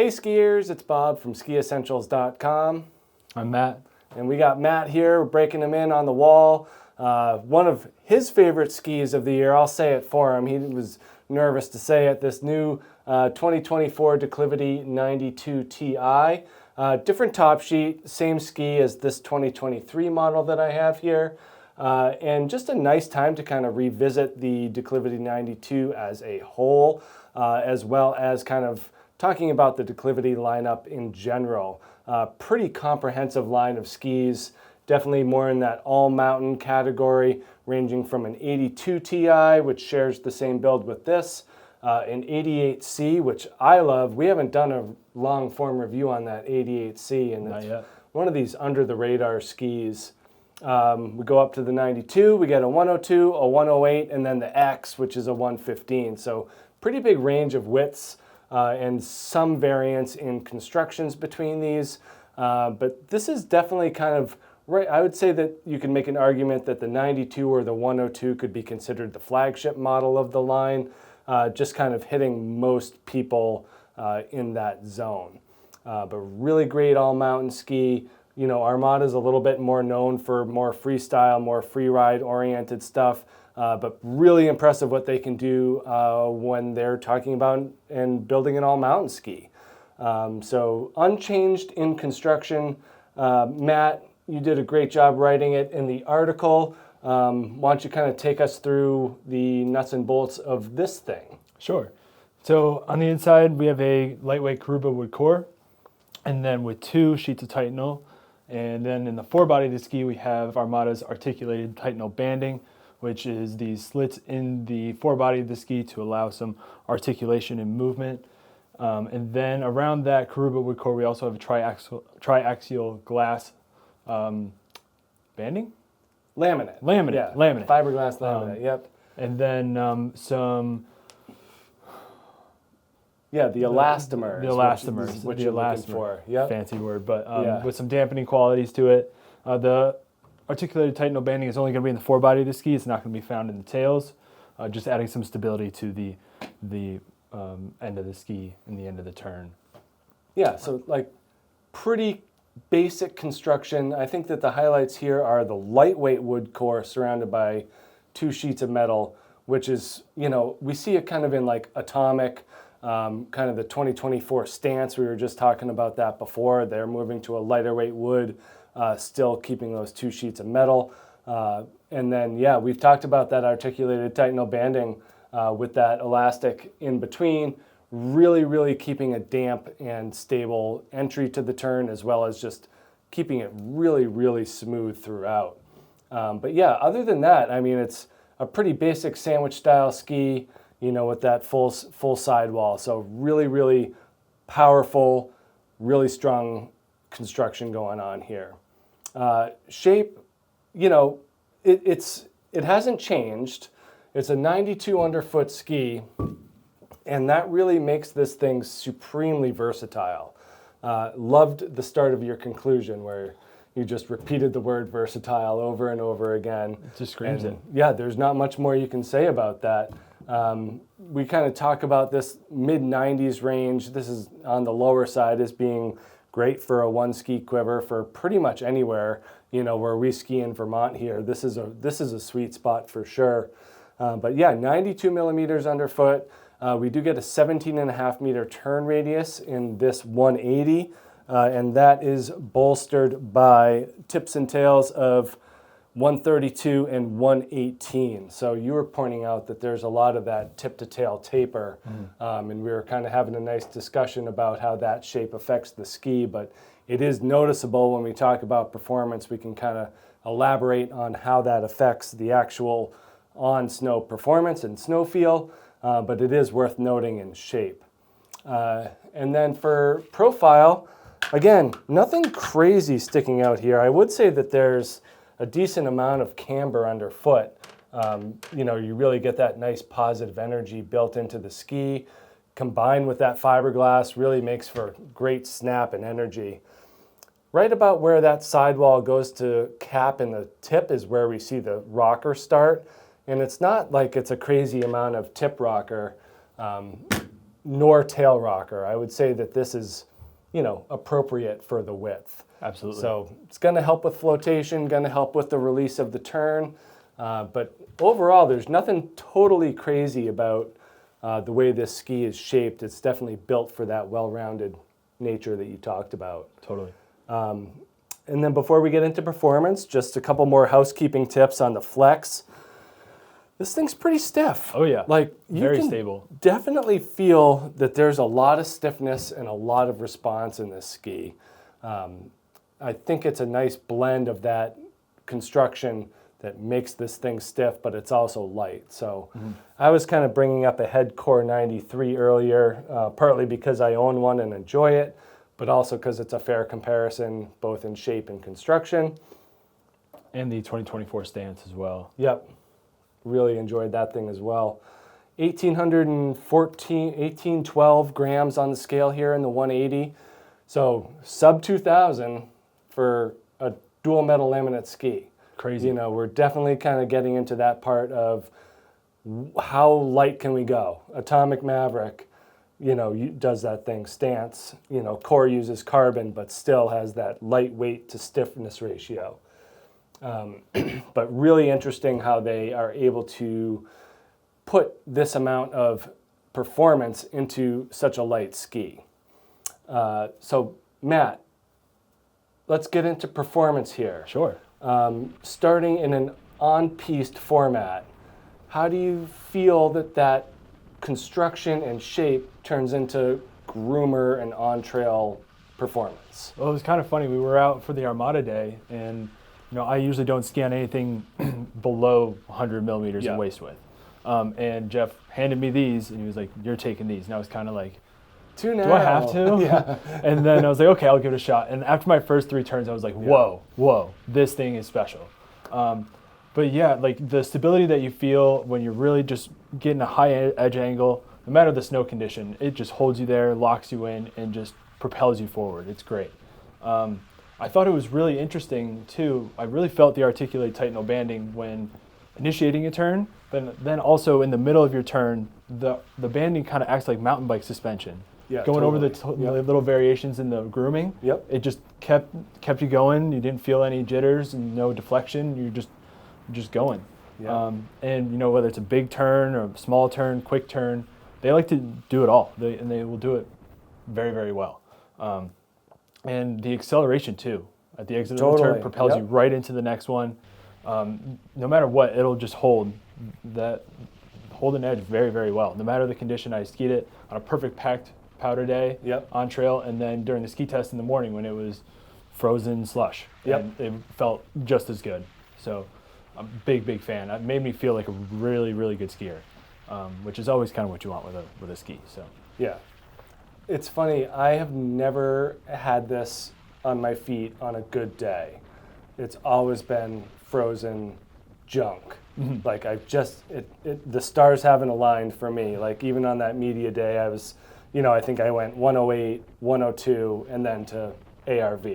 Hey skiers, it's Bob from skiessentials.com. I'm Matt. And we got Matt here, we're breaking him in on the wall. One of his favorite skis of the year, I'll say it for him. He was nervous to say it, this new 2024 Declivity 92 Ti. Different top sheet, same ski as this 2023 model that I have here. And just a nice time to kind of revisit the Declivity 92 as a whole, as well as kind of talking about the Declivity lineup in general. Pretty comprehensive line of skis, definitely more in that all-mountain category, ranging from an 82 Ti, which shares the same build with this, an 88C, which I love. We haven't done a long-form review on that 88C, and it's one of these under-the-radar skis. We go up to the 92, we get a 102, a 108, and then the X, which is a 115. So pretty big range of widths. And some variance in constructions between these. But this is definitely kind of, right, I would say that you can make an argument that the 92 or the 102 could be considered the flagship model of the line, just kind of hitting most people in that zone. But really great all-mountain ski. You know, Armada's a little bit more known for more freestyle, more free ride oriented stuff. But really impressive what they can do when they're talking about and building an all-mountain ski. So unchanged in construction. Matt, you did a great job writing it in the article. Why don't you kind of take us through the nuts and bolts of this thing? Sure. So on the inside, we have a lightweight Karuba wood core, and then with 2 sheets of Titanal. And then in the forebody of the ski, we have Armada's articulated Titanal banding, which is the slits in the forebody of the ski to allow some articulation and movement. And then around that Karuba wood core, we also have a triaxial glass banding? Laminate. Laminate. Fiberglass laminate, yep. And then some... Yeah, the elastomers. The elastomers. What you're looking for. Yep. Fancy word, but with some dampening qualities to it. The articulated Titanal banding is only going to be in the forebody of the ski. It's not going to be found in the tails, just adding some stability to the end of the ski and the end of the turn. Yeah, so like pretty basic construction. I think that the highlights here are the lightweight wood core surrounded by 2 sheets of metal, which is, you know, we see it kind of in like Atomic, kind of the 2024 stance. We were just talking about that before. They're moving to a lighter weight wood, still keeping those 2 sheets of metal. And then, yeah, we've talked about that articulated Titanal banding with that elastic in between, really, really keeping a damp and stable entry to the turn, as well as just keeping it really, really smooth throughout. But yeah, other than that, I mean, it's a pretty basic sandwich style ski, you know, with that full sidewall. So really, really powerful, really strong construction going on here. Shape, you know, it hasn't changed. It's a 92 underfoot ski, and that really makes this thing supremely versatile. Loved the start of your conclusion where you just repeated the word versatile over and over again. It just screams it. Yeah, there's not much more you can say about that. We kind of talk about this mid-90s range. This is on the lower side as being great for a one ski quiver for pretty much anywhere, you know, where we ski in Vermont here. This is a sweet spot for sure. But yeah, 92 millimeters underfoot. We do get a 17.5 meter turn radius in this 180, and that is bolstered by tips and tails of 132 and 118. So you were pointing out that there's a lot of that tip to tail taper, and we were kind of having a nice discussion about how that shape affects the ski, but it is noticeable when we talk about performance. We can kind of elaborate on how that affects the actual on snow performance and snow feel, but it is worth noting in shape. And then for profile, again, nothing crazy sticking out here. I would say that there's a decent amount of camber underfoot. You know, you really get that nice positive energy built into the ski, combined with that fiberglass, really makes for great snap and energy. Right about where that sidewall goes to cap in the tip is where we see the rocker start. And it's not like it's a crazy amount of tip rocker. nor tail rocker. I would say that this is, appropriate for the width. Absolutely. So it's going to help with flotation, going to help with the release of the turn. But overall, there's nothing totally crazy about the way this ski is shaped. It's definitely built for that well-rounded nature that you talked about. Totally. And then before we get into performance, just a couple more housekeeping tips on the flex. This thing's pretty stiff. Oh yeah, like you very can stable. Definitely feel that there's a lot of stiffness and a lot of response in this ski. I think it's a nice blend of that construction that makes this thing stiff, but it's also light. So I was kind of bringing up a Head Core 93 earlier, partly because I own one and enjoy it, but also because it's a fair comparison both in shape and construction. And the 2024 stance as well. Yep. Really enjoyed that thing as well. 1812 grams on the scale here in the 180. So sub 2,000 for a dual metal laminate ski. Crazy. We're definitely kind of getting into that part of how light can we go. Atomic Maverick, does that thing. Stance, Core uses carbon, but still has that lightweight to stiffness ratio. But really interesting how they are able to put this amount of performance into such a light ski. So Matt, let's get into performance here. Sure. Starting in an on-piste format, how do you feel that construction and shape turns into groomer and on-trail performance? Well, it was kind of funny. We were out for the Armada Day, and I usually don't ski on anything below 100 millimeters in waist width. And Jeff handed me these, and he was like, "You're taking these." And I was kind of like, "Do I have to?" Yeah. And then I was like, "Okay, I'll give it a shot." And after my first 3 turns, I was like, "Whoa, this thing is special." But yeah, like the stability that you feel when you're really just getting a high edge angle, no matter the snow condition, it just holds you there, locks you in, and just propels you forward. It's great. I thought it was really interesting too. I really felt the articulated tight no banding when initiating a turn, but then also in the middle of your turn, the banding kind of acts like mountain bike suspension. Yeah, going over the totally. little variations in the grooming. Yep. It just kept you going. You didn't feel any jitters and no deflection. You're just going. Yeah. And whether it's a big turn or a small turn, quick turn, they like to do it all. They will do it very, very well. And the acceleration too. At the exit of the turn propels you right into the next one. No matter what, it'll just hold an edge very, very well. No matter the condition, I skied it on a perfect packed powder day on trail, and then during the ski test in the morning when it was frozen slush. And it felt just as good. So I'm a big, big fan. It made me feel like a really, really good skier, which is always kind of what you want with a ski. So yeah. It's funny, I have never had this on my feet on a good day. It's always been frozen junk. Like the stars haven't aligned for me. Like even on that media day, I was, I think I went 108, 102, and then to ARV.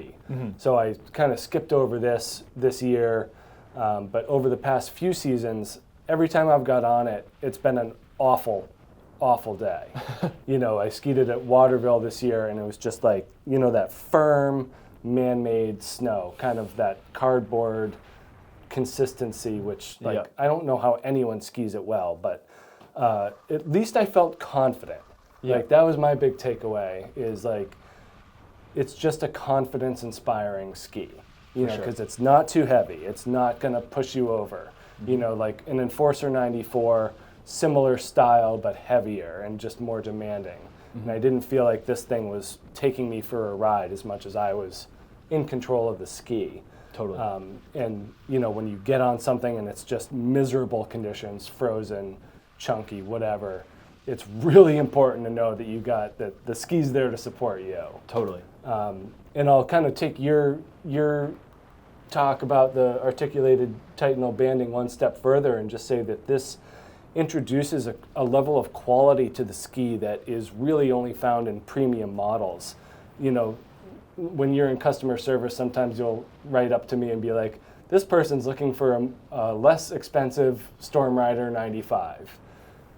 So I kind of skipped over this year, but over the past few seasons, every time I've got on it, it's been an awful day. I skied it at Waterville this year, and it was just like, that firm, man-made snow, kind of that cardboard consistency, which I don't know how anyone skis it well, but at least I felt confident. Like that was my big takeaway, is like, it's just a confidence-inspiring ski, because it's not too heavy. It's not going to push you over. Like an Enforcer 94, similar style but heavier and just more demanding. And I didn't feel like this thing was taking me for a ride as much as I was in control of the ski. Totally. And when you get on something and it's just miserable conditions, frozen, chunky, whatever, it's really important to know that you got that the ski's there to support you. Totally. And I'll kind of take your talk about the articulated tight no banding one step further and just say that this introduces a level of quality to the ski that is really only found in premium models. When you're in customer service, sometimes you'll write up to me and be like, this person's looking for a less expensive Storm Rider 95.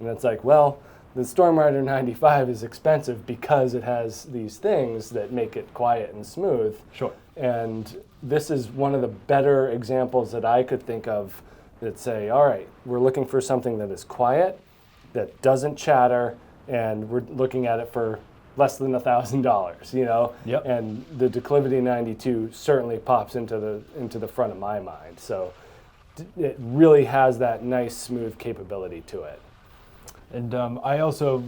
And it's like, well, The Storm Rider 95 is expensive because it has these things that make it quiet and smooth. Sure. And this is one of the better examples that I could think of that say, all right, we're looking for something that is quiet, that doesn't chatter, and we're looking at it for less than $1,000, you know? Yep. And the Declivity 92 certainly pops into the front of my mind. So it really has that nice, smooth capability to it. And I also,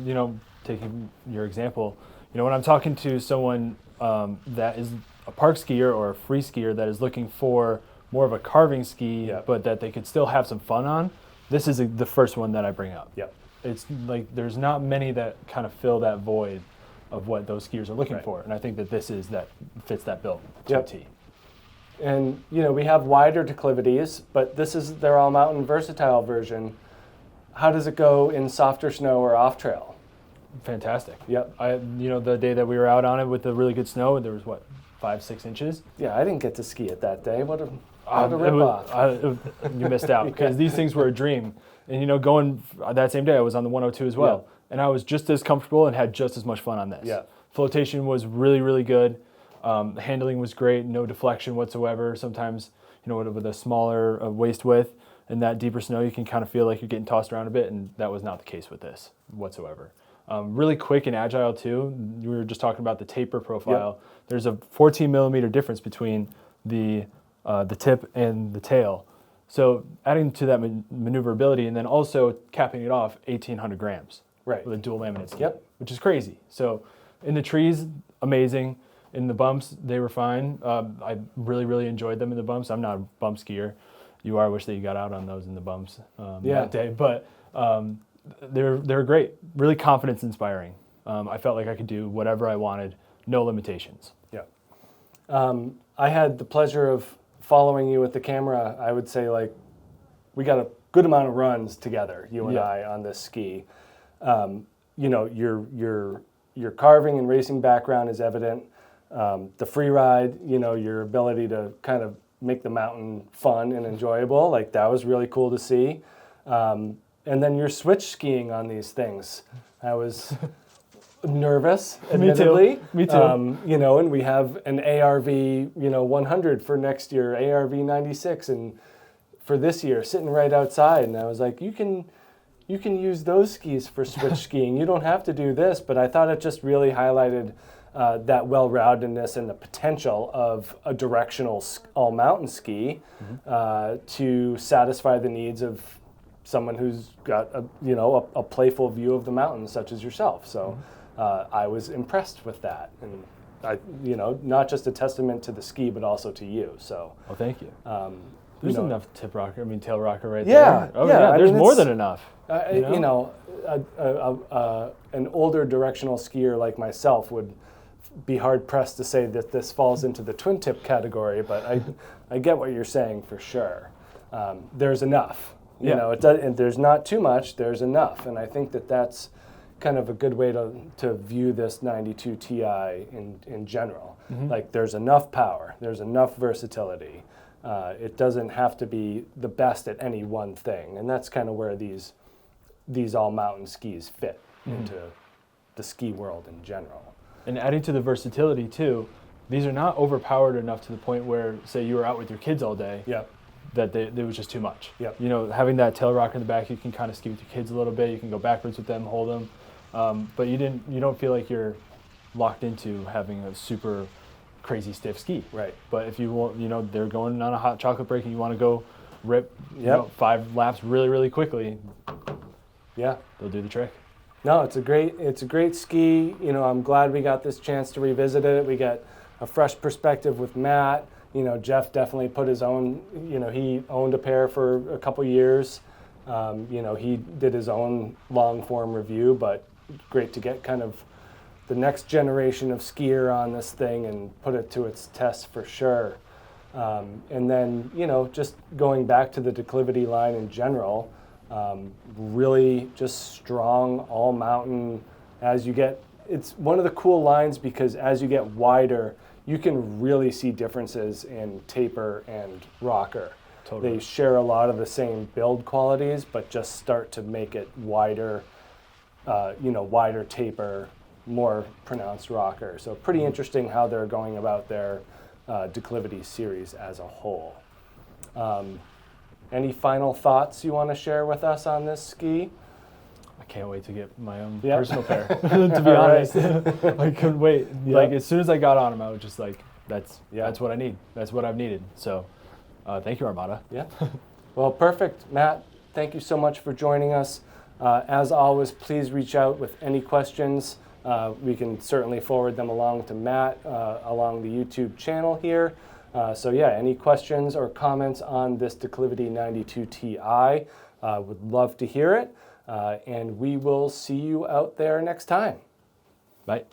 taking your example, when I'm talking to someone that is a park skier or a free skier that is looking for more of a carving ski, Yep. but that they could still have some fun on, this is the first one that I bring up. Yep. It's like there's not many that kind of fill that void of what those skiers are looking Right. for, and I think that this fits that bill to Yep. a T. And we have wider declivities, but this is their all-mountain versatile version. How does it go in softer snow or off-trail? Fantastic. Yep. The day that we were out on it with the really good snow, there was 5-6 inches. Yeah, I didn't get to ski it that day. What a It was- rip-off. You missed out because these things were a dream. And going that same day, I was on the 102 as well, and I was just as comfortable and had just as much fun on this. Yeah. Flotation was really, really good. The handling was great, no deflection whatsoever. Sometimes, with a smaller waist width and that deeper snow, you can kind of feel like you're getting tossed around a bit, and that was not the case with this whatsoever. Really quick and agile too. We were just talking about the taper profile. Yep. There's a 14 millimeter difference between the tip and the tail. So adding to that maneuverability, and then also capping it off 1,800 grams Right. with a dual laminate ski, Yep. which is crazy. So in the trees, amazing. In the bumps, they were fine. I really, really enjoyed them in the bumps. I'm not a bump skier. You are. I wish that you got out on those in the bumps that day. But they're great. Really confidence inspiring. I felt like I could do whatever I wanted. No limitations. Yeah. I had the pleasure of following you with the camera. I would say we got a good amount of runs together, you and Yeah. I, on this ski. Your carving and racing background is evident. The free ride, your ability to kind of make the mountain fun and enjoyable, that was really cool to see. And then your switch skiing on these things. I was nervous, admittedly. Me too. And we have an ARV, 100 for next year, ARV 96, and for this year, sitting right outside. And I was like, you can use those skis for switch skiing. You don't have to do this. But I thought it just really highlighted that well-roundedness and the potential of a directional all-mountain ski to satisfy the needs of someone who's got a playful view of the mountains, such as yourself. So I was impressed with that, and not just a testament to the ski, but also to you. So Well, thank you. There's enough tail rocker right Yeah, there. Oh yeah, I there's mean, more it's- than enough. An older directional skier like myself would be hard pressed to say that this falls into the twin tip category, but I get what you're saying for sure. There's enough, and there's not too much. There's enough, and I think that's kind of a good way to view this 92 Ti in general. There's enough power, there's enough versatility. It doesn't have to be the best at any one thing, and that's kind of where these all-mountain skis fit into the ski world in general. And adding to the versatility too, these are not overpowered enough to the point where, say, you were out with your kids all day, Yep. that it was just too much. Yep. Having that tail rocker in the back, you can kind of ski with your kids a little bit. You can go backwards with them, hold them, but you don't feel like you're locked into having a super crazy stiff ski. Right. But if you want, they're going on a hot chocolate break and you want to go rip 5 laps really, really quickly, Yeah. they'll do the trick. No, it's a great ski. I'm glad we got this chance to revisit it. We got a fresh perspective with Matt. Jeff definitely put his own, he owned a pair for a couple years. He did his own long form review, but great to get kind of the next generation of skier on this thing and put it to its test for sure. And then, just going back to the Declivity line in general, really just strong all mountain. It's one of the cool lines because as you get wider, you can really see differences in taper and rocker. Totally. They share a lot of the same build qualities, but just start to make it wider, wider taper, more pronounced rocker. So pretty interesting how they're going about their declivity series as a whole. Any final thoughts you want to share with us on this ski? I can't wait to get my own Yep. personal pair. To be honest, I couldn't wait. Yep. Like as soon as I got on them, I was just like, that's Yeah. what I need. That's what I've needed. So, thank you, Armada. Yeah. Well, perfect. Matt, thank you so much for joining us. As always, please reach out with any questions. We can certainly forward them along to Matt along the YouTube channel here. So yeah, any questions or comments on this Declivity 92 Ti, would love to hear it. And we will see you out there next time. Bye.